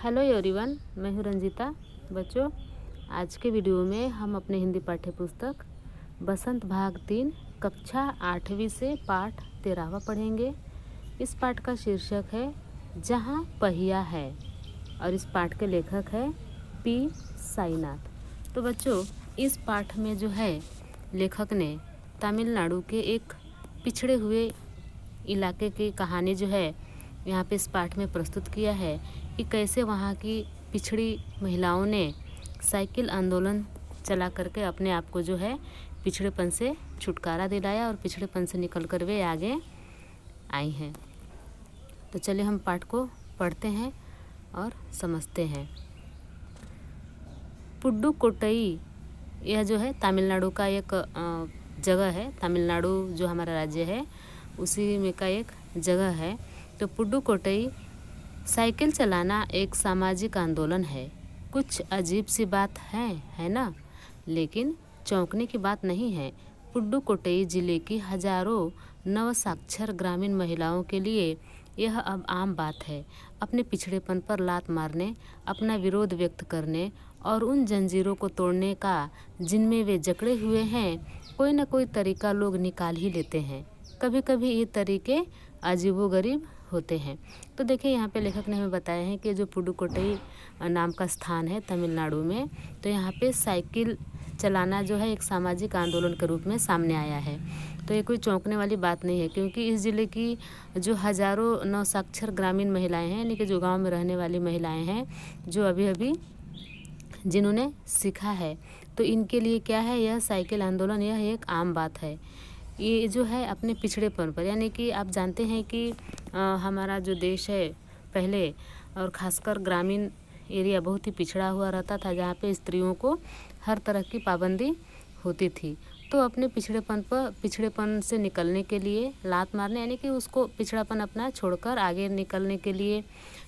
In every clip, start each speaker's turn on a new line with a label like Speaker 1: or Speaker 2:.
Speaker 1: Hello everyone, मैं हूँ रंजीता। बच्चों, आज के वीडियो में हम अपने हिंदी पाठ्य पुस्तक बसंत भाग 3 कक्षा 8वीं से पाठ 13वां पढ़ेंगे। इस पाठ का शीर्षक है जहाँ पहिया है और इस पाठ के लेखक है पी साईनाथ। तो बच्चों, इस पाठ में जो है लेखक ने तमिलनाडु के एक पिछड़े हुए इलाके की कहानी जो है यहाँ पे इस पाठ में प्रस्तुत किया है कि कैसे वहाँ की पिछड़ी महिलाओं ने साइकिल आंदोलन चला करके अपने आप को जो है पिछड़ेपन से छुटकारा दिलाया और पिछड़ेपन से निकल कर वे आगे आई हैं। तो चलिए हम पाठ को पढ़ते हैं और समझते हैं। पुडुकोट्टई यह जो है तमिलनाडु का एक जगह है। तमिलनाडु जो हमारा राज्य है उसी में का एक जगह है। तो पुडुकोट्टई साइकिल चलाना एक सामाजिक आंदोलन है। कुछ अजीब सी बात है ना, लेकिन चौंकने की बात नहीं है। पुडुकोट्टई जिले की हजारों नवसाक्षर ग्रामीण महिलाओं के लिए यह अब आम बात है। अपने पिछड़ेपन पर लात मारने, अपना विरोध व्यक्त करने और उन जंजीरों को तोड़ने का जिनमें वे जकड़े हुए हैं, कोई न कोई तरीका लोग निकाल ही लेते हैं। कभी कभी ये तरीके अजीबोगरीब होते हैं। तो देखिए, यहाँ पे लेखक ने हमें बताया है कि जो पुडुकोट्टई नाम का स्थान है तमिलनाडु में, तो यहाँ पे साइकिल चलाना जो है एक सामाजिक आंदोलन के रूप में सामने आया है। तो ये कोई चौंकने वाली बात नहीं है, क्योंकि इस ज़िले की जो हजारों नवसाक्षर ग्रामीण महिलाएं हैं, यानी कि जो गांव में रहने वाली महिलाएं हैं, जो अभी अभी जिन्होंने सीखा है, तो इनके लिए क्या है, यह साइकिल आंदोलन यह एक आम बात है। ये जो है अपने पिछड़ेपन पर, यानी कि आप जानते हैं कि हमारा जो देश है पहले और ख़ासकर ग्रामीण एरिया बहुत ही पिछड़ा हुआ रहता था, जहाँ पे स्त्रियों को हर तरह की पाबंदी होती थी। तो अपने पिछड़ेपन से निकलने के लिए लात मारने, यानी कि उसको पिछड़ापन अपना छोड़कर आगे निकलने के लिए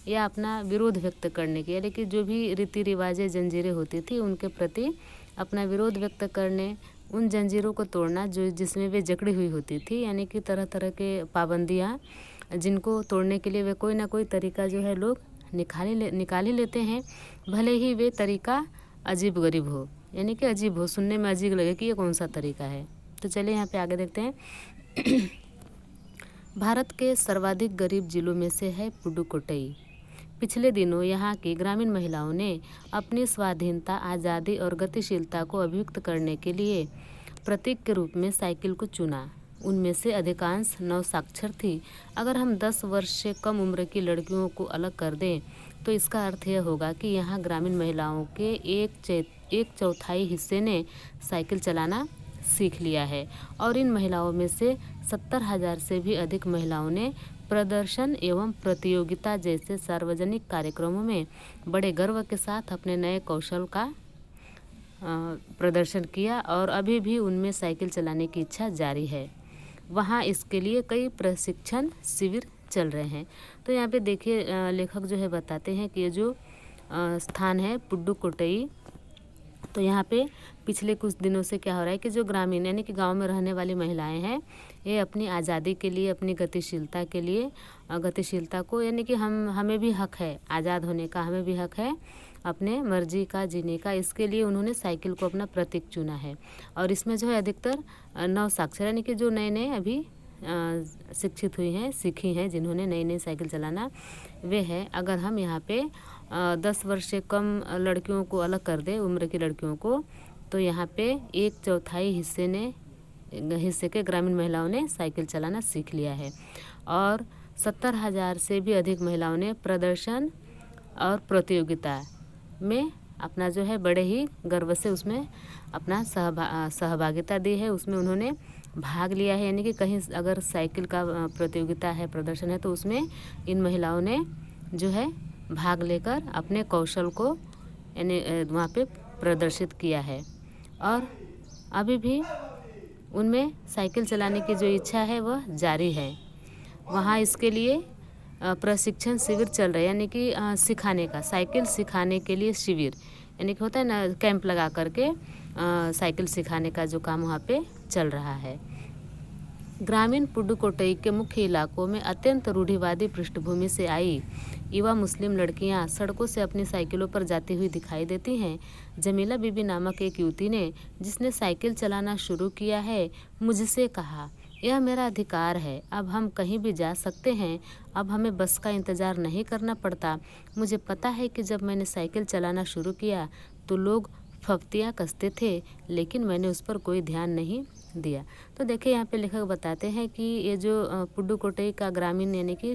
Speaker 1: या अपना विरोध व्यक्त करने के, यानी कि जो भी रीति रिवाजें जंजीरें होती थी उनके प्रति अपना विरोध व्यक्त करने, उन जंजीरों को तोड़ना जो जिसमें वे जकड़ी हुई होती थी, यानी कि तरह तरह के पाबंदियाँ जिनको तोड़ने के लिए वे कोई ना कोई तरीका जो है लोग निकाल ही लेते हैं। भले ही वे तरीका अजीब गरीब हो, यानी कि अजीब हो, सुनने में अजीब लगे कि ये कौन सा तरीका है। तो चलिए यहाँ पे आगे देखते हैं। भारत के सर्वाधिक गरीब जिलों में से है पुडुकोट्टई। पिछले दिनों यहाँ की ग्रामीण महिलाओं ने अपनी स्वाधीनता, आज़ादी और गतिशीलता को अभिव्यक्त करने के लिए प्रतीक के रूप में साइकिल को चुना। उनमें से अधिकांश नवसाक्षर थी। अगर हम 10 वर्ष से कम उम्र की लड़कियों को अलग कर दें तो इसका अर्थ यह होगा कि यहाँ ग्रामीण महिलाओं के एक चौथाई हिस्से ने साइकिल चलाना सीख लिया है और इन महिलाओं में से 70,000 से भी अधिक महिलाओं ने प्रदर्शन एवं प्रतियोगिता जैसे सार्वजनिक कार्यक्रमों में बड़े गर्व के साथ अपने नए कौशल का प्रदर्शन किया और अभी भी उनमें साइकिल चलाने की इच्छा जारी है। वहाँ इसके लिए कई प्रशिक्षण शिविर चल रहे हैं। तो यहाँ पे देखिए, लेखक जो है बताते हैं कि ये जो स्थान है पुडुकोट्टई, तो यहाँ पे पिछले कुछ दिनों से क्या हो रहा है कि जो ग्रामीण यानी कि गांव में रहने वाली महिलाएं हैं, ये अपनी आज़ादी के लिए, अपनी गतिशीलता के लिए, गतिशीलता को, यानी कि हमें भी हक है आज़ाद होने का, हमें भी हक है अपने मर्जी का जीने का, इसके लिए उन्होंने साइकिल को अपना प्रतीक चुना है। और इसमें जो है अधिकतर नवसाक्षर, यानी कि जो नए नए अभी शिक्षित हुई हैं, सीखी हैं, जिन्होंने नई नई साइकिल चलाना, वे हैं। अगर हम यहाँ पे 10 वर्ष से कम लड़कियों को अलग कर दे, उम्र की लड़कियों को, तो यहाँ पे एक चौथाई हिस्से के ग्रामीण महिलाओं ने साइकिल चलाना सीख लिया है और 70,000 से भी अधिक महिलाओं ने प्रदर्शन और प्रतियोगिता में अपना जो है बड़े ही गर्व से उसमें अपना सहभागिता दी है, उसमें उन्होंने भाग लिया है। यानी कि कहीं अगर साइकिल का प्रतियोगिता है, प्रदर्शन है, तो उसमें इन महिलाओं ने जो है भाग लेकर अपने कौशल को यानी वहाँ पे प्रदर्शित किया है और अभी भी उनमें साइकिल चलाने की जो इच्छा है वह जारी है। वहाँ इसके लिए प्रशिक्षण शिविर चल रहे हैं, यानी कि सिखाने का, साइकिल सिखाने के लिए शिविर, यानी कि होता है ना कैंप लगा करके साइकिल सिखाने का जो काम वहाँ पे चल रहा है। ग्रामीण पुडुकोट्टई के मुख्य इलाकों में अत्यंत रूढ़िवादी पृष्ठभूमि से आई युवा मुस्लिम लड़कियां सड़कों से अपनी साइकिलों पर जाती हुई दिखाई देती हैं। जमीला बीबी नामक एक युवती ने, जिसने साइकिल चलाना शुरू किया है, मुझसे कहा, यह मेरा अधिकार है, अब हम कहीं भी जा सकते हैं, अब हमें बस का इंतज़ार नहीं करना पड़ता। मुझे पता है कि जब मैंने साइकिल चलाना शुरू किया तो लोग फफ्तियाँ कसते थे, लेकिन मैंने उस पर कोई ध्यान नहीं दिया। तो देखिए यहाँ पे लेखक बताते हैं कि ये जो पुडुकोट्टई का ग्रामीण यानी कि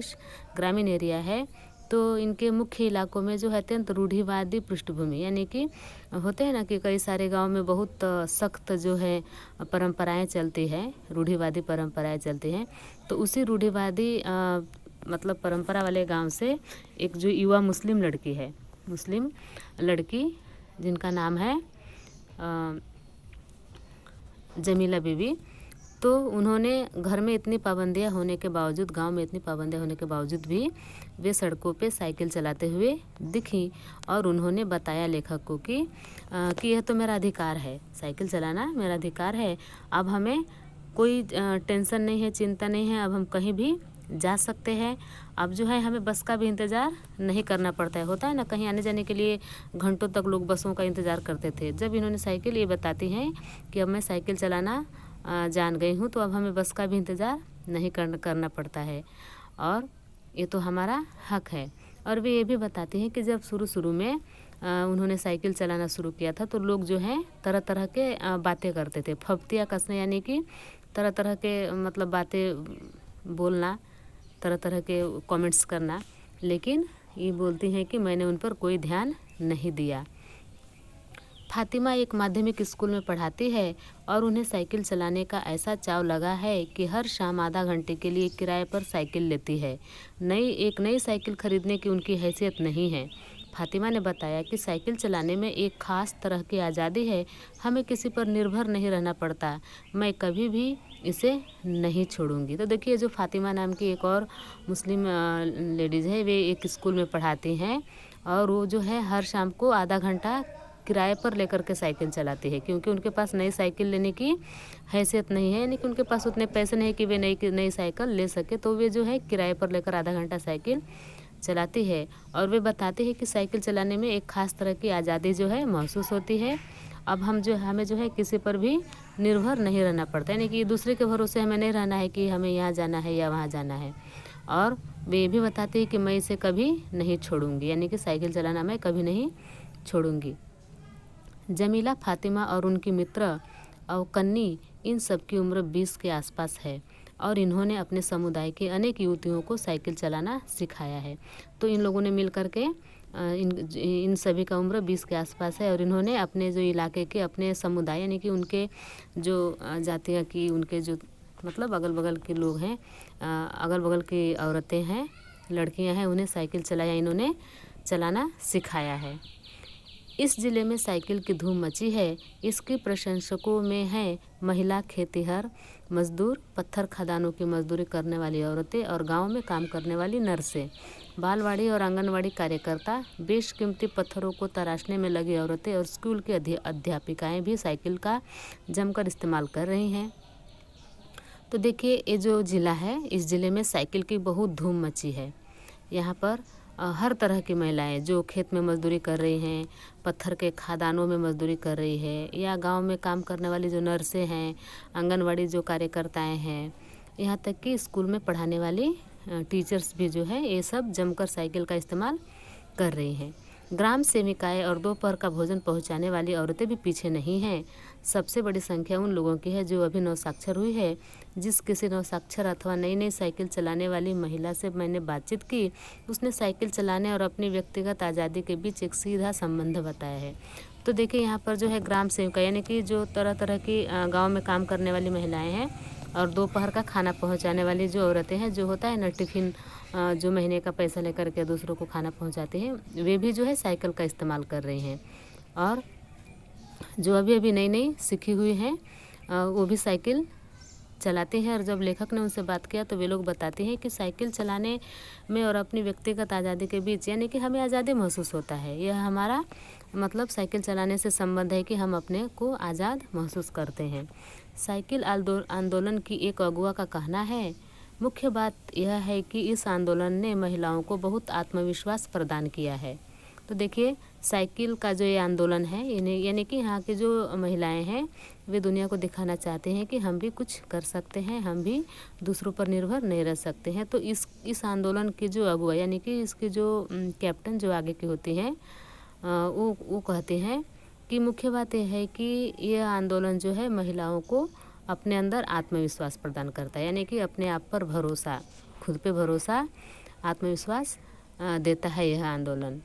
Speaker 1: ग्रामीण एरिया है, तो इनके मुख्य इलाकों में जो है अत्यंत रूढ़िवादी पृष्ठभूमि, यानी कि होते हैं ना कि कई सारे गांव में बहुत सख्त जो है परंपराएं चलती हैं, रूढ़िवादी परंपराएं चलती हैं। तो उसी रूढ़िवादी मतलब परंपरा वाले गांव से एक जो युवा मुस्लिम लड़की है, मुस्लिम लड़की जिनका नाम है जमीला बीबी, तो उन्होंने घर में इतनी पाबंदियां होने के बावजूद, गांव में इतनी पाबंदियां होने के बावजूद भी वे सड़कों पे साइकिल चलाते हुए दिखी और उन्होंने बताया लेखक को कि यह तो मेरा अधिकार है, साइकिल चलाना मेरा अधिकार है, अब हमें कोई टेंशन नहीं है, चिंता नहीं है, अब हम कहीं भी जा सकते हैं, अब जो है हमें बस का भी इंतज़ार नहीं करना पड़ता है। होता है ना, कहीं आने जाने के लिए घंटों तक लोग बसों का इंतज़ार करते थे। जब इन्होंने साइकिल, ये बताती हैं कि अब मैं साइकिल चलाना जान गई हूँ, तो अब हमें बस का भी इंतज़ार नहीं करना पड़ता है और ये तो हमारा हक है। और वे ये भी बताती हैं कि जब शुरू में उन्होंने साइकिल चलाना शुरू किया था तो लोग जो हैं तरह तरह के बातें करते थे, फफ्तियाँ कसना, यानी कि तरह तरह के मतलब बातें बोलना, तरह तरह के कमेंट्स करना, लेकिन ये बोलती हैं कि मैंने उन पर कोई ध्यान नहीं दिया। फातिमा एक माध्यमिक स्कूल में पढ़ाती है और उन्हें साइकिल चलाने का ऐसा चाव लगा है कि हर शाम आधा घंटे के लिए किराए पर साइकिल लेती है। एक नई साइकिल खरीदने की उनकी हैसियत नहीं है। फातिमा ने बताया कि साइकिल चलाने में एक ख़ास तरह की आज़ादी है, हमें किसी पर निर्भर नहीं रहना पड़ता, मैं कभी भी इसे नहीं छोड़ूंगी। तो देखिए, जो फातिमा नाम की एक और मुस्लिम लेडीज़ है, वे एक स्कूल में पढ़ाती हैं और वो जो है हर शाम को आधा घंटा किराए पर लेकर के साइकिल चलाती है, क्योंकि उनके पास नई साइकिल लेने की हैसियत नहीं है, यानी कि उनके पास उतने पैसे नहीं कि वे नई साइकिल ले सके, तो वे जो है किराए पर लेकर आधा घंटा साइकिल चलाती है। और वे बताती है कि साइकिल चलाने में एक ख़ास तरह की आज़ादी जो है महसूस होती है। अब हमें जो है किसी पर भी निर्भर नहीं रहना पड़ता, यानी कि दूसरे के भरोसे हमें नहीं रहना है कि हमें यहाँ जाना है या वहाँ जाना है। और वे ये भी बताती है कि मैं इसे कभी नहीं छोड़ूंगी, यानी कि साइकिल चलाना मैं कभी नहीं छोड़ूंगी। जमीला, फातिमा और उनकी मित्र अवकन्नी, इन सब की उम्र 20 के आसपास है और इन्होंने अपने समुदाय के अनेक युवतियों को साइकिल चलाना सिखाया है। तो इन लोगों ने मिल कर के इन सभी का उम्र 20 के आसपास है और इन्होंने अपने जो इलाके के, अपने समुदाय, यानी कि उनके जो जातियाँ की, उनके जो मतलब अगल बगल के लोग हैं, अगल बगल की औरतें हैं, लड़कियां हैं, उन्हें साइकिल इन्होंने चलाना सिखाया है। इस ज़िले में साइकिल की धूम मची है। इसके प्रशंसकों में हैं महिला खेतिहर मजदूर, पत्थर खदानों की मजदूरी करने वाली औरतें और गांव में काम करने वाली नर्सें, बालवाड़ी और आंगनवाड़ी कार्यकर्ता, बेशकीमती पत्थरों को तराशने में लगी औरतें और स्कूल की अध्यापिकाएं भी साइकिल का जमकर इस्तेमाल कर रही हैं। तो देखिए, ये जो ज़िला है, इस ज़िले में साइकिल की बहुत धूम मची है। यहाँ पर हर तरह की महिलाएं जो खेत में मजदूरी कर रही हैं, पत्थर के खदानों में मजदूरी कर रही है, या गांव में काम करने वाली जो नर्सें हैं, आंगनवाड़ी जो कार्यकर्ताएं हैं, यहाँ तक कि स्कूल में पढ़ाने वाली टीचर्स भी जो है, ये सब जमकर साइकिल का इस्तेमाल कर रही हैं। ग्राम सेविकाएं और दोपहर का भोजन पहुंचाने वाली औरतें भी पीछे नहीं हैं। सबसे बड़ी संख्या उन लोगों की है जो अभी नवसाक्षर हुई है। जिस किसी नवसाक्षर अथवा नई साइकिल चलाने वाली महिला से मैंने बातचीत की, उसने साइकिल चलाने और अपनी व्यक्तिगत आज़ादी के बीच एक सीधा संबंध बताया है। तो देखिए, यहाँ पर जो है ग्राम सेविका, यानी कि जो तरह तरह की गाँव में काम करने वाली महिलाएँ हैं और दोपहर का खाना पहुँचाने वाली जो औरतें हैं, जो होता है ना टिफ़िन, जो महीने का पैसा लेकर के दूसरों को खाना पहुंचाते हैं, वे भी जो है साइकिल का इस्तेमाल कर रही हैं। और जो अभी नई सीखी हुई हैं, वो भी साइकिल चलाते हैं। और जब लेखक ने उनसे बात किया तो वे लोग बताते हैं कि साइकिल चलाने में और अपनी व्यक्तिगत आज़ादी के बीच, यानी कि हमें आज़ादी महसूस होता है। यह हमारा मतलब साइकिल चलाने से संबंध है कि हम अपने को आज़ाद महसूस करते हैं। साइकिल आंदोलन की एक अगुआ का कहना है, मुख्य बात यह है कि इस आंदोलन ने महिलाओं को बहुत आत्मविश्वास प्रदान किया है। तो देखिए, साइकिल का जो ये आंदोलन है, इन्हें यानी कि यहाँ की जो महिलाएं हैं वे दुनिया को दिखाना चाहते हैं कि हम भी कुछ कर सकते हैं, हम भी दूसरों पर निर्भर नहीं रह सकते हैं। तो इस आंदोलन की जो अगुआ यानी कि इसकी जो कैप्टन जो आगे की होती हैं, वो कहते हैं कि मुख्य बात यह है कि यह आंदोलन जो है महिलाओं को अपने अंदर आत्मविश्वास प्रदान करता है, यानी कि अपने आप पर भरोसा, खुद पे भरोसा, आत्मविश्वास देता है यह आंदोलन।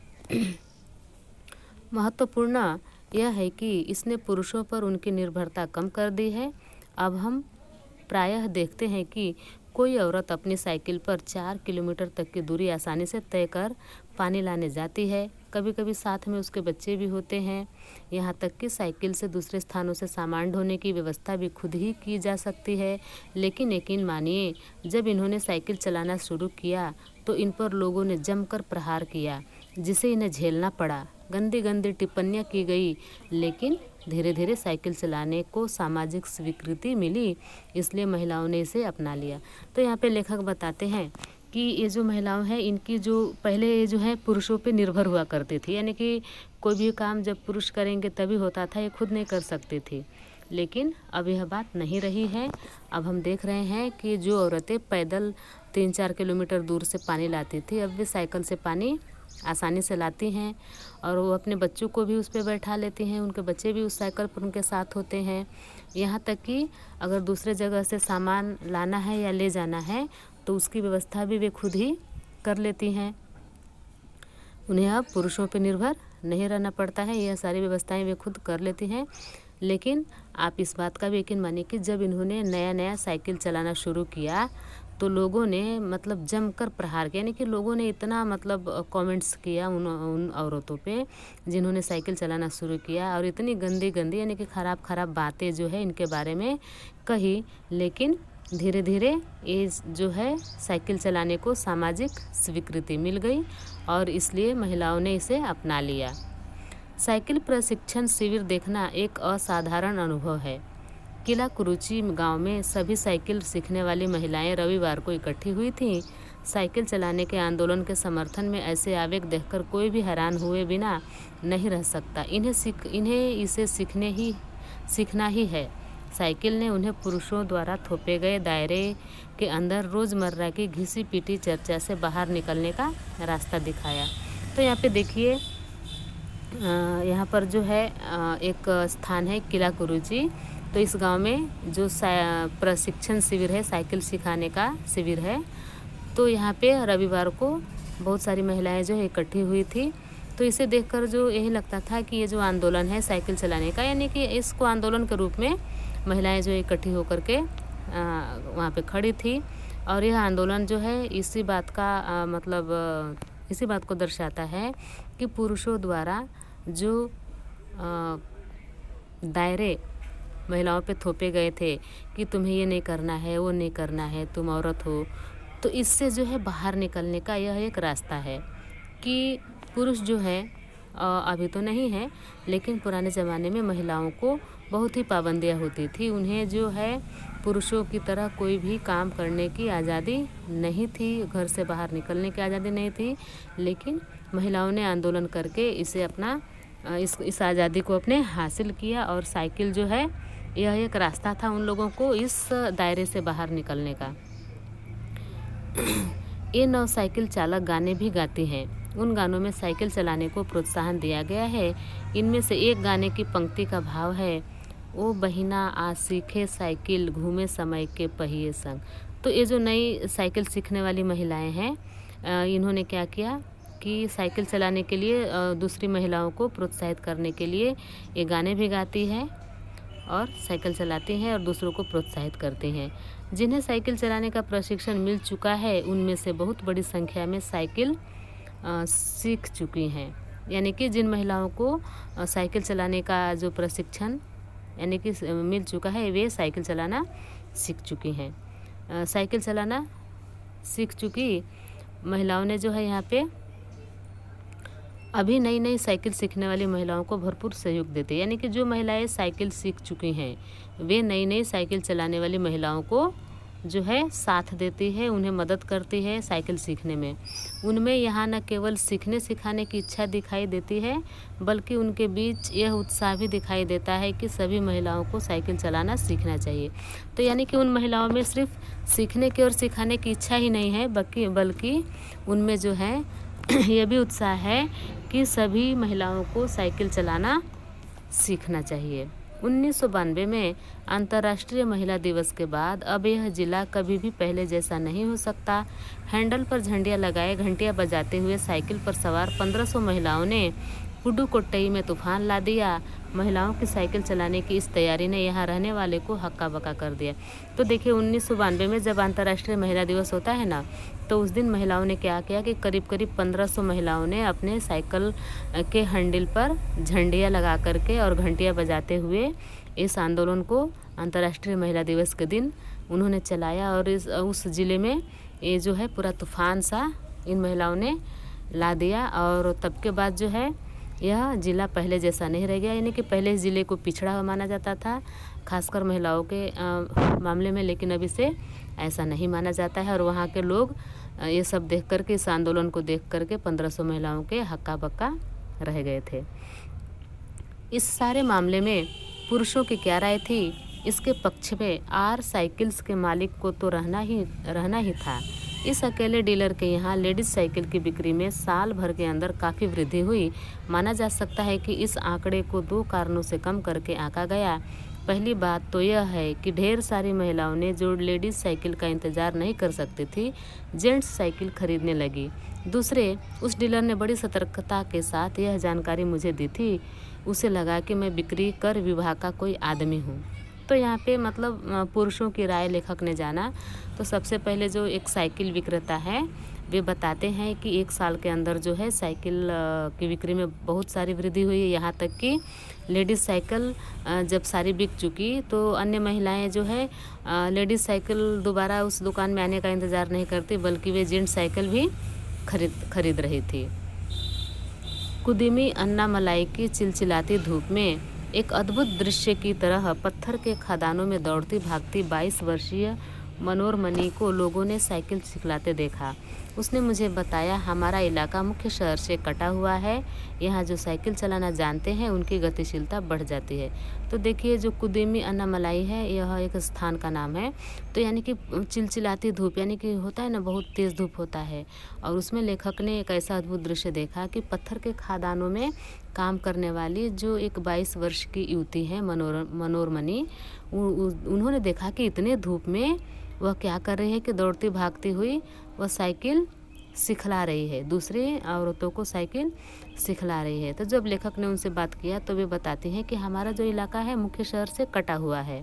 Speaker 1: महत्वपूर्ण यह है कि इसने पुरुषों पर उनकी निर्भरता कम कर दी है। अब हम प्रायः देखते हैं कि कोई औरत अपनी साइकिल पर 4 किलोमीटर तक की दूरी आसानी से तय कर पानी लाने जाती है। कभी कभी साथ में उसके बच्चे भी होते हैं। यहाँ तक कि साइकिल से दूसरे स्थानों से सामान ढोने की व्यवस्था भी खुद ही की जा सकती है। लेकिन यकीन मानिए, जब इन्होंने साइकिल चलाना शुरू किया तो इन पर लोगों ने जमकर प्रहार किया, जिसे इन्हें झेलना पड़ा। गंदी गंदी टिप्पणियाँ की गई, लेकिन धीरे धीरे साइकिल चलाने को सामाजिक स्वीकृति मिली, इसलिए महिलाओं ने इसे अपना लिया। तो यहाँ पे लेखक बताते हैं कि ये जो महिलाएं हैं, इनकी जो पहले ये जो है पुरुषों पे निर्भर हुआ करती थी, यानी कि कोई भी काम जब पुरुष करेंगे तभी होता था, ये खुद नहीं कर सकती थी। लेकिन अब यह बात नहीं रही है। अब हम देख रहे हैं कि जो औरतें पैदल 3-4 किलोमीटर दूर से पानी लाती थी, अब वे साइकिल से पानी आसानी से लाती हैं और वो अपने बच्चों को भी उस पर बैठा लेती हैं, उनके बच्चे भी उस साइकिल पर उनके साथ होते हैं। यहाँ तक कि अगर दूसरे जगह से सामान लाना है या ले जाना है तो उसकी व्यवस्था भी वे खुद ही कर लेती हैं। उन्हें अब पुरुषों पर निर्भर नहीं रहना पड़ता है, यह सारी व्यवस्थाएं वे खुद कर लेती हैं। लेकिन आप इस बात का भी यकीन मानिए कि जब इन्होंने नया नया साइकिल चलाना शुरू किया तो लोगों ने मतलब जमकर प्रहार किया, यानी कि लोगों ने इतना मतलब कमेंट्स किया उन औरतों पे जिन्होंने साइकिल चलाना शुरू किया, और इतनी गंदी गंदी यानी कि ख़राब बातें जो है इनके बारे में कही। लेकिन धीरे धीरे ये जो है साइकिल चलाने को सामाजिक स्वीकृति मिल गई और इसलिए महिलाओं ने इसे अपना लिया। साइकिल प्रशिक्षण शिविर देखना एक असाधारण अनुभव है। किला कुरुचि गांव में सभी साइकिल सीखने वाली महिलाएं रविवार को इकट्ठी हुई थीं। साइकिल चलाने के आंदोलन के समर्थन में ऐसे आवेग देखकर कोई भी हैरान हुए बिना नहीं रह सकता। इन्हें इसे सीखना ही है। साइकिल ने उन्हें पुरुषों द्वारा थोपे गए दायरे के अंदर रोज़मर्रा की घिसी पीटी चर्चा से बाहर निकलने का रास्ता दिखाया। तो यहाँ पे देखिए, यहाँ पर जो है एक स्थान है किला कुरुचि। तो इस गांव में जो प्रशिक्षण शिविर है, साइकिल सिखाने का शिविर है, तो यहाँ पे रविवार को बहुत सारी महिलाएं जो है इकट्ठी हुई थी। तो इसे देखकर जो यही लगता था कि ये जो आंदोलन है साइकिल चलाने का, यानी कि इसको आंदोलन के रूप में महिलाएं जो इकट्ठी होकर के वहाँ पे खड़ी थी। और यह आंदोलन जो है इसी बात को दर्शाता है कि पुरुषों द्वारा जो दायरे महिलाओं पे थोपे गए थे कि तुम्हें ये नहीं करना है, वो नहीं करना है, तुम औरत हो, तो इससे जो है बाहर निकलने का यह एक रास्ता है कि पुरुष जो है अभी तो नहीं है, लेकिन पुराने ज़माने में महिलाओं को बहुत ही पाबंदियाँ होती थी। उन्हें जो है पुरुषों की तरह कोई भी काम करने की आज़ादी नहीं थी, घर से बाहर निकलने की आज़ादी नहीं थी। लेकिन महिलाओं ने आंदोलन करके इसे अपना इस आज़ादी को अपने हासिल किया और साइकिल जो है यह एक रास्ता था उन लोगों को इस दायरे से बाहर निकलने का। ये नौ साइकिल चालक गाने भी गाती हैं। उन गानों में साइकिल चलाने को प्रोत्साहन दिया गया है। इनमें से एक गाने की पंक्ति का भाव है, ओ बहिना आ सीखे साइकिल घूमे समय के पहिए संग। तो ये जो नई साइकिल सीखने वाली महिलाएं हैं, इन्होंने क्या किया कि साइकिल चलाने के लिए दूसरी महिलाओं को प्रोत्साहित करने के लिए ये गाने भी गाती है और साइकिल चलाती हैं और दूसरों को प्रोत्साहित करते हैं। जिन्हें साइकिल चलाने का प्रशिक्षण मिल चुका है उनमें से बहुत बड़ी संख्या में साइकिल सीख चुकी हैं। यानी कि जिन महिलाओं को साइकिल चलाने का जो प्रशिक्षण यानी कि मिल चुका है, वे साइकिल चलाना सीख चुकी हैं। साइकिल चलाना सीख चुकी महिलाओं ने जो है यहाँ पे अभी नई नई साइकिल सीखने वाली महिलाओं को भरपूर सहयोग देते हैं, यानी कि जो महिलाएं साइकिल सीख चुकी हैं वे नई नई साइकिल चलाने वाली महिलाओं को जो है साथ देती है, उन्हें मदद करती है साइकिल सीखने में। उनमें यहाँ न केवल सीखने सिखाने की इच्छा दिखाई देती है बल्कि उनके बीच यह उत्साह भी दिखाई देता है कि सभी महिलाओं को साइकिल चलाना सीखना चाहिए। तो यानी कि उन महिलाओं में सिर्फ सीखने की और सिखाने की इच्छा ही नहीं है बल्कि उनमें जो है यह भी उत्साह है कि सभी महिलाओं को साइकिल चलाना सीखना चाहिए। 1992 में अंतर्राष्ट्रीय महिला दिवस के बाद अब यह जिला कभी भी पहले जैसा नहीं हो सकता। हैंडल पर झंडियां लगाए घंटियां बजाते हुए साइकिल पर सवार 1500 महिलाओं ने पुडुकोट्टई में तूफान ला दिया। महिलाओं की साइकिल चलाने की इस तैयारी ने यहाँ रहने वाले को हक्का बक्का कर दिया। तो देखिए 1992 में जब अंतर्राष्ट्रीय महिला दिवस होता है ना, तो उस दिन महिलाओं ने क्या किया कि करीब 1500 महिलाओं ने अपने साइकिल के हैंडल पर झंडियाँ लगा करके और घंटियाँ बजाते हुए इस आंदोलन को अंतर्राष्ट्रीय महिला दिवस के दिन उन्होंने चलाया। और उस ज़िले में ये जो है पूरा तूफान सा इन महिलाओं ने ला दिया। और तब के बाद जो है यह ज़िला पहले जैसा नहीं रह गया, यानी कि पहले इस ज़िले को पिछड़ा हुआ माना जाता था खासकर महिलाओं के मामले में, लेकिन अब इसे ऐसा नहीं माना जाता है। और वहाँ के लोग ये सब देख करके, इस आंदोलन को देख करके 1500 महिलाओं के हक्का बक्का रह गए थे। इस सारे मामले में पुरुषों की क्या राय थी? इसके पक्ष में आर साइकिल्स के मालिक को तो रहना ही था। इस अकेले डीलर के यहाँ लेडीज साइकिल की बिक्री में साल भर के अंदर काफ़ी वृद्धि हुई। माना जा सकता है कि इस आंकड़े को 2 कारणों से कम करके आंका गया। पहली बात तो यह है कि ढेर सारी महिलाओं ने जो लेडीज साइकिल का इंतज़ार नहीं कर सकती थी, जेंट्स साइकिल खरीदने लगी। दूसरे, उस डीलर ने बड़ी सतर्कता के साथ यह जानकारी मुझे दी थी। उसे लगा कि मैं बिक्री कर विभाग का कोई आदमी हूँ। तो यहाँ पे मतलब पुरुषों की राय लेखक ने जाना। तो सबसे पहले जो एक साइकिल विक्रेता है वे बताते हैं कि 1 साल के अंदर जो है साइकिल की बिक्री में बहुत सारी वृद्धि हुई है। यहाँ तक कि लेडीज़ साइकिल जब सारी बिक चुकी तो अन्य महिलाएं जो है लेडीज़ साइकिल दोबारा उस दुकान में आने का इंतज़ार नहीं करती बल्कि वे जेंट्स साइकिल भी खरीद रही थी। कुदीमी अन्नामलाई की चिलचिलाती धूप में एक अद्भुत दृश्य की तरह पत्थर के खदानों में दौड़ती भागती 22 वर्षीय मनोरमणि को लोगों ने साइकिल सिखलाते देखा। उसने मुझे बताया, हमारा इलाका मुख्य शहर से कटा हुआ है, यहाँ जो साइकिल चलाना जानते हैं उनकी गतिशीलता बढ़ जाती है। तो देखिए जो कुदीमी अन्नामलाई है यह एक स्थान का नाम है। तो यानी कि चिलचिलाती धूप, यानी कि होता है ना बहुत तेज़ धूप होता है, और उसमें लेखक ने एक ऐसा अद्भुत दृश्य देखा कि पत्थर के खदानों में काम करने वाली जो एक 22 वर्ष की युवती है मनोरमणि, उन्होंने देखा कि इतने धूप में वह क्या कर रही है कि दौड़ती भागती हुई वह साइकिल सिखला रही है, दूसरी औरतों को साइकिल सिखला रही है। तो जब लेखक ने उनसे बात किया तो वे बताती हैं कि हमारा जो इलाका है मुख्य शहर से कटा हुआ है,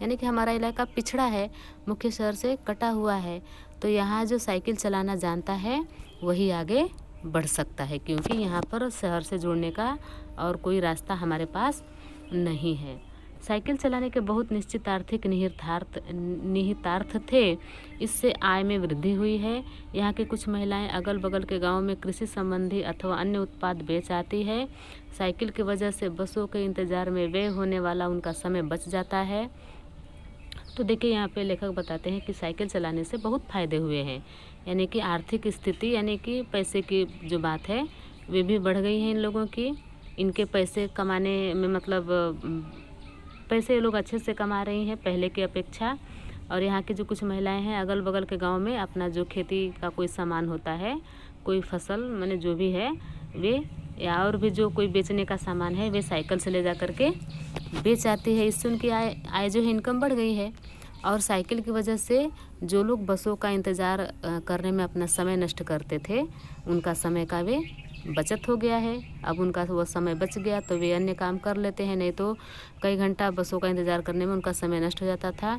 Speaker 1: यानी कि हमारा इलाका पिछड़ा है, मुख्य शहर से कटा हुआ है। तो यहाँ जो साइकिल चलाना जानता है वही आगे बढ़ सकता है, क्योंकि यहाँ पर शहर से जुड़ने का और कोई रास्ता हमारे पास नहीं है। साइकिल चलाने के बहुत निश्चित आर्थिक निहितार्थ थे। इससे आय में वृद्धि हुई है। यहाँ की कुछ महिलाएं अगल बगल के गांव में कृषि संबंधी अथवा अन्य उत्पाद बेच आती है। साइकिल की वजह से बसों के इंतज़ार में व्यय होने वाला उनका समय बच जाता है। तो देखिए यहाँ पे लेखक बताते हैं कि साइकिल चलाने से बहुत फ़ायदे हुए हैं, यानी कि आर्थिक स्थिति, यानी कि पैसे की जो बात है वे भी बढ़ गई है इन लोगों की। इनके पैसे कमाने में मतलब पैसे ये लोग अच्छे से कमा रही हैं पहले की अपेक्षा। और यहाँ की जो कुछ महिलाएं हैं अगल बगल के गांव में अपना जो खेती का कोई सामान होता है, कोई फसल माने जो भी है वे, या और भी जो कोई बेचने का सामान है वे साइकिल से ले जा करके बेच आती है। इससे उनकी आय जो है इनकम बढ़ गई है। और साइकिल की वजह से जो लोग बसों का इंतज़ार करने में अपना समय नष्ट करते थे उनका समय का वे बचत हो गया है। अब उनका वो समय बच गया तो वे अन्य काम कर लेते हैं, नहीं तो कई घंटा बसों का इंतज़ार करने में उनका समय नष्ट हो जाता था।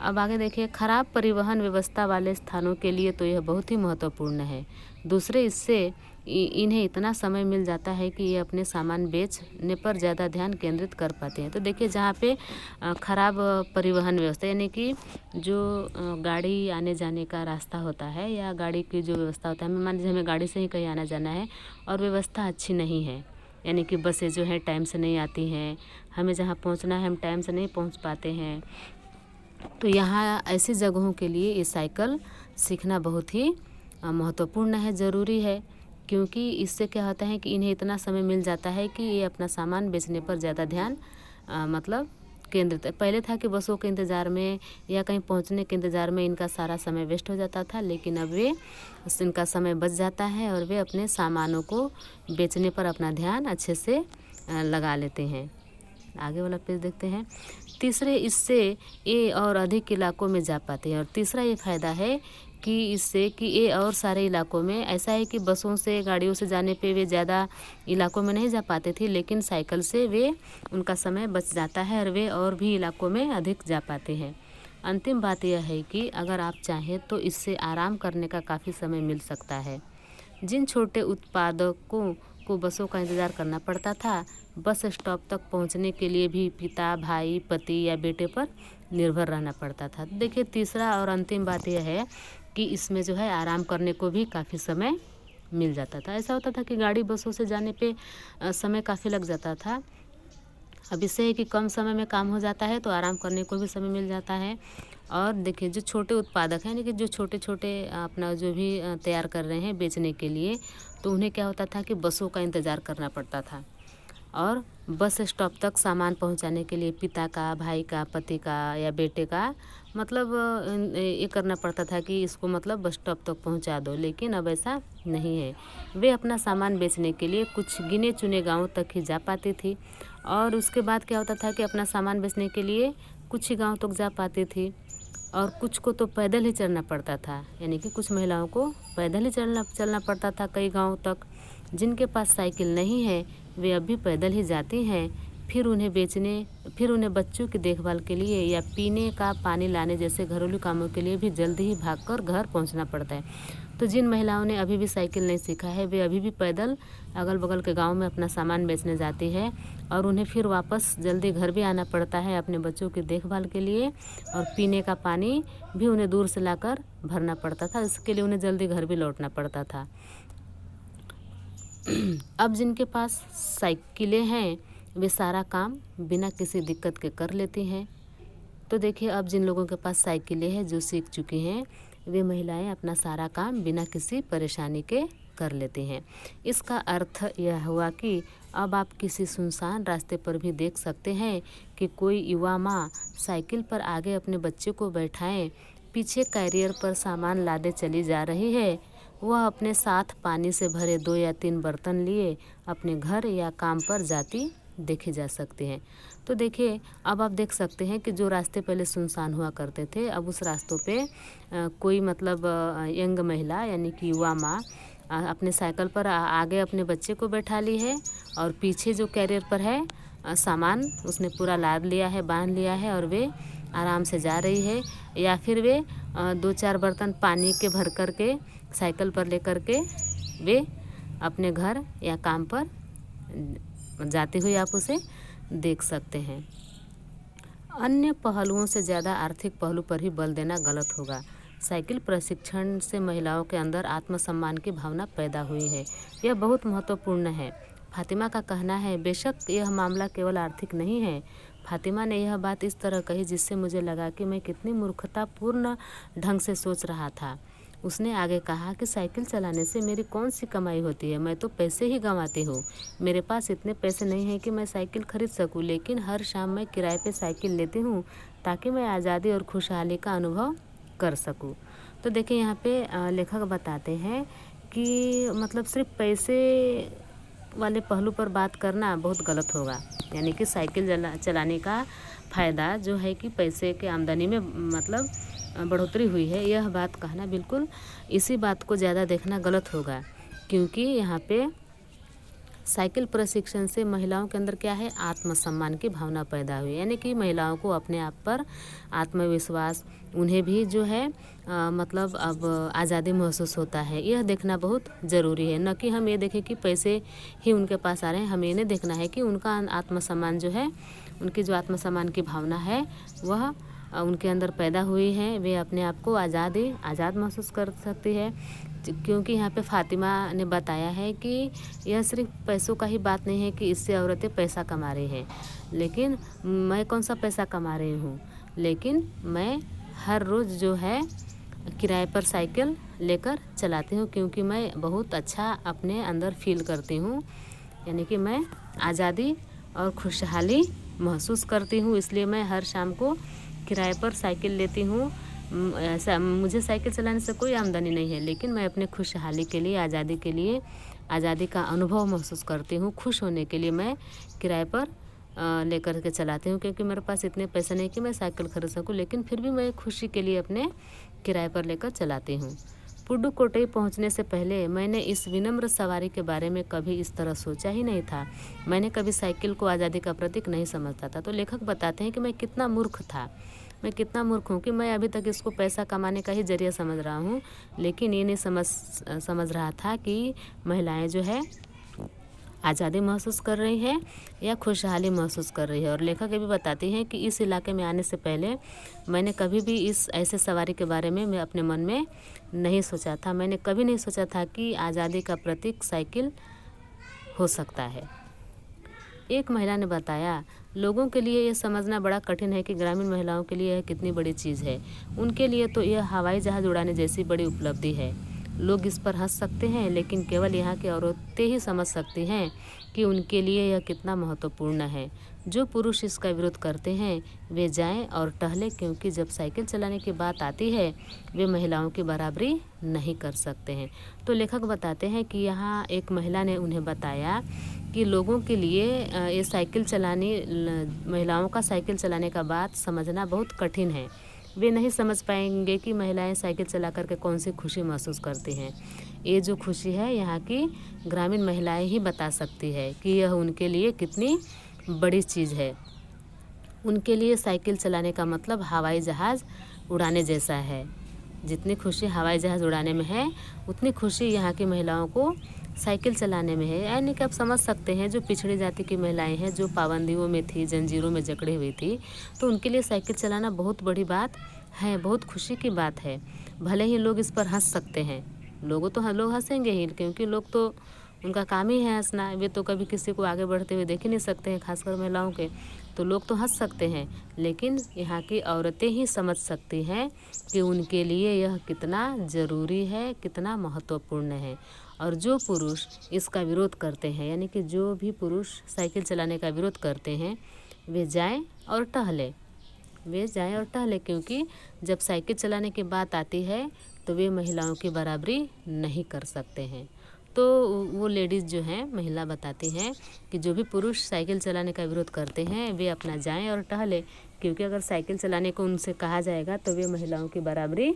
Speaker 1: अब आगे देखिए, खराब परिवहन व्यवस्था वाले स्थानों के लिए तो यह बहुत ही महत्वपूर्ण है। दूसरे, इससे इन्हें इतना समय मिल जाता है कि ये अपने सामान बेचने पर ज़्यादा ध्यान केंद्रित कर पाते हैं। तो देखिए जहाँ पे ख़राब परिवहन व्यवस्था यानी कि जो गाड़ी आने जाने का रास्ता होता है या गाड़ी की जो व्यवस्था होता है, मान लीजिए हमें गाड़ी से ही कहीं आना जाना है और व्यवस्था अच्छी नहीं है, यानी कि बसें जो हैं टाइम से नहीं आती हैं, हमें जहाँ पहुँचना है हम टाइम से नहीं पहुँच पाते हैं, तो यहाँ ऐसी जगहों के लिए ये साइकिल सीखना बहुत ही महत्वपूर्ण है, ज़रूरी है। क्योंकि इससे क्या होता है कि इन्हें इतना समय मिल जाता है कि ये अपना सामान बेचने पर ज़्यादा ध्यान मतलब केंद्रित। पहले था कि बसों के इंतज़ार में या कहीं पहुंचने के इंतज़ार में इनका सारा समय वेस्ट हो जाता था, लेकिन अब इनका समय बच जाता है और वे अपने सामानों को बेचने पर अपना ध्यान अच्छे से लगा लेते हैं। आगे वाला पेज देखते हैं। तीसरे, इससे ये और अधिक इलाकों में जा पाते हैं। और तीसरा ये फ़ायदा है कि इससे कि ये और सारे इलाकों में, ऐसा है कि बसों से गाड़ियों से जाने पे वे ज़्यादा इलाकों में नहीं जा पाते थे, लेकिन साइकिल से वे उनका समय बच जाता है और वे और भी इलाकों में अधिक जा पाते हैं। अंतिम बात यह है कि अगर आप चाहें तो इससे आराम करने का काफ़ी समय मिल सकता है। जिन छोटे उत्पादकों को बसों का इंतज़ार करना पड़ता था, बस स्टॉप तक पहुंचने के लिए भी पिता, भाई, पति या बेटे पर निर्भर रहना पड़ता था। देखिए तीसरा और अंतिम बात यह है कि इसमें जो है आराम करने को भी काफ़ी समय मिल जाता था। ऐसा होता था कि गाड़ी बसों से जाने पे समय काफ़ी लग जाता था। अब इससे है कि कम समय में काम हो जाता है तो आराम करने को भी समय मिल जाता है। और देखिए जो छोटे उत्पादक हैं, यानी कि जो छोटे छोटे अपना जो भी तैयार कर रहे हैं बेचने के लिए, तो उन्हें क्या होता था कि बसों का इंतज़ार करना पड़ता था और बस स्टॉप तक सामान पहुंचाने के लिए पिता का, भाई का, पति का या बेटे का मतलब ये करना पड़ता था कि इसको मतलब बस स्टॉप तक पहुंचा दो। लेकिन अब ऐसा नहीं है, वे अपना सामान बेचने के लिए कुछ गिने चुने गांवों तक ही जा पाती थी और उसके बाद क्या होता था कि अपना सामान बेचने के लिए कुछ ही गाँव तक जा पाती थी और कुछ को तो पैदल ही चलना पड़ता था, यानी कि कुछ महिलाओं को पैदल ही चलना पड़ता था कई गाँव तक। जिनके पास साइकिल नहीं है वे अब भी पैदल ही जाती हैं, फिर उन्हें बच्चों की देखभाल के लिए या पीने का पानी लाने जैसे घरेलू कामों के लिए भी जल्दी ही भागकर घर पहुंचना पड़ता है। तो जिन महिलाओं ने अभी भी साइकिल नहीं सीखा है वे अभी भी पैदल अगल बगल के गांव में अपना सामान बेचने जाती है और उन्हें फिर वापस जल्दी घर भी आना पड़ता है अपने बच्चों की देखभाल के लिए, और पीने का पानी भी उन्हें दूर से लाकर भरना पड़ता था, इसके लिए उन्हें जल्दी घर भी लौटना पड़ता था। अब जिनके पास साइकिलें हैं वे सारा काम बिना किसी दिक्कत के कर लेती हैं। तो देखिए अब जिन लोगों के पास साइकिलें हैं, जो सीख चुकी हैं, वे महिलाएं अपना सारा काम बिना किसी परेशानी के कर लेती हैं। इसका अर्थ यह हुआ कि अब आप किसी सुनसान रास्ते पर भी देख सकते हैं कि कोई युवा माँ साइकिल पर आगे अपने बच्चे को बैठाएं, पीछे कैरियर पर सामान लादे चली जा रही है। वह अपने साथ पानी से भरे 2 या 3 बर्तन लिए अपने घर या काम पर जाती देखे जा सकते हैं। तो देखिए अब आप देख सकते हैं कि जो रास्ते पहले सुनसान हुआ करते थे, अब उस रास्तों पे कोई मतलब यंग महिला यानी कि युवा माँ अपने साइकिल पर आगे अपने बच्चे को बैठा ली है और पीछे जो कैरियर पर है सामान उसने पूरा लाद लिया है, बांध लिया है और वे आराम से जा रही है। या फिर वे 2-4 बर्तन पानी के भर कर के साइकिल पर लेकर के वे अपने घर या काम पर जाती हुई आप उसे देख सकते हैं। अन्य पहलुओं से ज़्यादा आर्थिक पहलू पर ही बल देना गलत होगा। साइकिल प्रशिक्षण से महिलाओं के अंदर आत्मसम्मान की भावना पैदा हुई है, यह बहुत महत्वपूर्ण है। फातिमा का कहना है, बेशक यह मामला केवल आर्थिक नहीं है। फातिमा ने यह बात इस तरह कही जिससे मुझे लगा कि मैं कितनी मूर्खतापूर्ण ढंग से सोच रहा था। उसने आगे कहा कि साइकिल चलाने से मेरी कौन सी कमाई होती है, मैं तो पैसे ही गंवाती हूँ। मेरे पास इतने पैसे नहीं हैं कि मैं साइकिल खरीद सकूँ, लेकिन हर शाम मैं किराए पे साइकिल लेती हूँ ताकि मैं आज़ादी और खुशहाली का अनुभव कर सकूँ। तो देखिए यहाँ पे लेखक बताते हैं कि मतलब सिर्फ पैसे वाले पहलू पर बात करना बहुत गलत होगा, यानी कि साइकिल चलाने का फ़ायदा जो है कि पैसे के आमदनी में मतलब बढ़ोतरी हुई है, यह बात कहना बिल्कुल इसी बात को ज़्यादा देखना गलत होगा। क्योंकि यहाँ पे साइकिल प्रशिक्षण से महिलाओं के अंदर क्या है, आत्मसम्मान की भावना पैदा हुई, यानी कि महिलाओं को अपने आप पर आत्मविश्वास, उन्हें भी जो है मतलब अब आज़ादी महसूस होता है। यह देखना बहुत ज़रूरी है, न कि हम ये देखें कि पैसे ही उनके पास आ रहे हैं। हमें ये नहीं देखना है कि उनका आत्मसम्मान जो है, उनकी जो आत्मसम्मान की भावना है वह उनके अंदर पैदा हुई है। वे अपने आप को आज़ाद महसूस कर सकती है, क्योंकि यहाँ पे फातिमा ने बताया है कि यह सिर्फ पैसों का ही बात नहीं है कि इससे औरतें पैसा कमा रही हैं, लेकिन मैं कौन सा पैसा कमा रही हूँ, लेकिन मैं हर रोज़ जो है किराए पर साइकिल लेकर चलाती हूँ, क्योंकि मैं बहुत अच्छा अपने अंदर फील करती हूँ, यानी कि मैं आज़ादी और खुशहाली महसूस करती हूँ। इसलिए मैं हर शाम को किराए पर साइकिल लेती हूँ। ऐसा मुझे साइकिल चलाने से कोई आमदनी नहीं है, लेकिन मैं अपने खुशहाली के लिए, आज़ादी का अनुभव महसूस करती हूँ। खुश होने के लिए मैं किराए पर लेकर के चलाती हूँ, क्योंकि मेरे पास इतने पैसे नहीं कि मैं साइकिल खरीद सकूँ, लेकिन फिर भी मैं खुशी के लिए अपने किराए पर लेकर चलाती हूँ। पुडुकोट्टई पहुंचने से पहले मैंने इस विनम्र सवारी के बारे में कभी इस तरह सोचा ही नहीं था। मैंने कभी साइकिल को आज़ादी का प्रतीक नहीं समझता था। तो लेखक बताते हैं कि मैं कितना मूर्ख हूँ कि मैं अभी तक इसको पैसा कमाने का ही जरिया समझ रहा हूँ, लेकिन ये नहीं समझ रहा था कि महिलाएं जो है आज़ादी महसूस कर रही है या खुशहाली महसूस कर रही है। और लेखक ये भी बताती हैं कि इस इलाके में आने से पहले मैंने कभी भी इस ऐसे सवारी के बारे में मैं अपने मन में नहीं सोचा था। मैंने कभी नहीं सोचा था कि आज़ादी का प्रतीक साइकिल हो सकता है। एक महिला ने बताया, लोगों के लिए यह समझना बड़ा कठिन है कि ग्रामीण महिलाओं के लिए यह कितनी बड़ी चीज़ है। उनके लिए तो यह हवाई जहाज़ उड़ाने जैसी बड़ी उपलब्धि है। लोग इस पर हंस सकते हैं, लेकिन केवल यहाँ की औरतें ही समझ सकती हैं कि उनके लिए यह कितना महत्वपूर्ण है। जो पुरुष इसका विरोध करते हैं वे जाएं और टहलें, क्योंकि जब साइकिल चलाने की बात आती है वे महिलाओं की बराबरी नहीं कर सकते हैं। तो लेखक बताते हैं कि यहाँ एक महिला ने उन्हें बताया कि लोगों के लिए ये महिलाओं का साइकिल चलाने का बात समझना बहुत कठिन है। वे नहीं समझ पाएंगे कि महिलाएं साइकिल चला करके कौन सी खुशी महसूस करती हैं। ये जो खुशी है यहाँ की ग्रामीण महिलाएं ही बता सकती है कि यह उनके लिए कितनी बड़ी चीज़ है। उनके लिए साइकिल चलाने का मतलब हवाई जहाज़ उड़ाने जैसा है। जितनी खुशी हवाई जहाज़ उड़ाने में है, उतनी खुशी यहाँ की महिलाओं को साइकिल चलाने में है। यानी कि आप समझ सकते हैं, जो पिछड़ी जाति की महिलाएं हैं, जो पाबंदियों में थी, जंजीरों में जकड़ी हुई थी, तो उनके लिए साइकिल चलाना बहुत बड़ी बात है, बहुत खुशी की बात है। भले ही लोग इस पर हंस सकते हैं, लोग हंसेंगे ही, क्योंकि लोग तो उनका काम ही है हंसना। वे तो कभी किसी को आगे बढ़ते हुए देख ही नहीं सकते हैं, खासकर महिलाओं के, तो लोग तो हंस सकते हैं, लेकिन यहाँ की औरतें ही समझ सकती हैं कि उनके लिए यह कितना ज़रूरी है, कितना महत्वपूर्ण है। और जो पुरुष इसका विरोध करते हैं, यानी कि जो भी पुरुष साइकिल चलाने का विरोध करते हैं, वे जाएं और टहलें, क्योंकि जब साइकिल चलाने की बात आती है तो वे महिलाओं की बराबरी नहीं कर सकते हैं। तो वो लेडीज़ जो हैं, महिला बताती हैं कि जो भी पुरुष साइकिल चलाने का विरोध करते हैं वे अपना जाएं और टहलें, क्योंकि अगर साइकिल चलाने को उनसे कहा जाएगा तो वे महिलाओं की बराबरी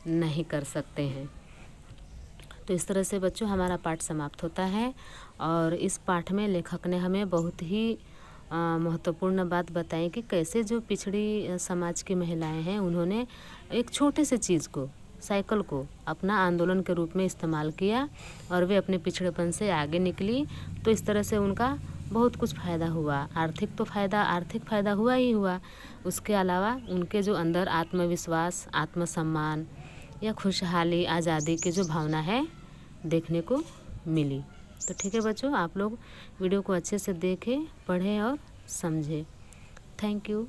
Speaker 1: नहीं कर सकते हैं। तो इस तरह से बच्चों हमारा पाठ समाप्त होता है। और इस पाठ में लेखक ने हमें बहुत ही महत्वपूर्ण बात बताई कि कैसे जो पिछड़ी समाज की महिलाएं हैं, उन्होंने एक छोटे से चीज़ को, साइकिल को, अपना आंदोलन के रूप में इस्तेमाल किया और वे अपने पिछड़ेपन से आगे निकली। तो इस तरह से उनका बहुत कुछ फ़ायदा हुआ। आर्थिक फ़ायदा हुआ ही हुआ, उसके अलावा उनके जो अंदर आत्मविश्वास, आत्मसम्मान या खुशहाली, आज़ादी की जो भावना है देखने को मिली। तो ठीक है बच्चों, आप लोग वीडियो को अच्छे से देखें, पढ़ें और समझें। Thank you.